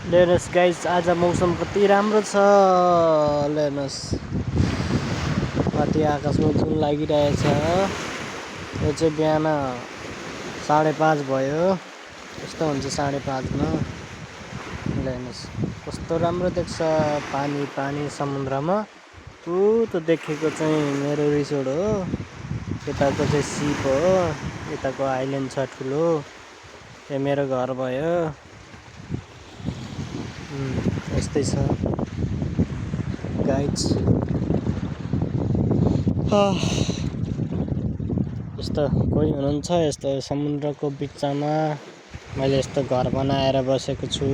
हेर्नुहोस् गाइस, आज मौसम कति राम्रो छ। हेर्नुहोस् माथि आकाशमा जुन लागिरहेछ। यो चाहिँ बिहान 5:30 भयो। यस्तो हुन्छ 5:30 मा। हेर्नुहोस् कस्तो राम्रो देख्छ पानी पानी समुद्रमा। त देखेको चाहिँ मेरो रिसोर्ट हो। यताको चाहिँ सिप हो। यताको आइल्यान्ड छ ठुलो। यो मेरो घर भयो। यस्तै छ गाइज। यस्तो कोही हुनुहुन्छ यस्तो समुद्रको बिचमा मैले यस्तो घर बनाएर बसेको छु।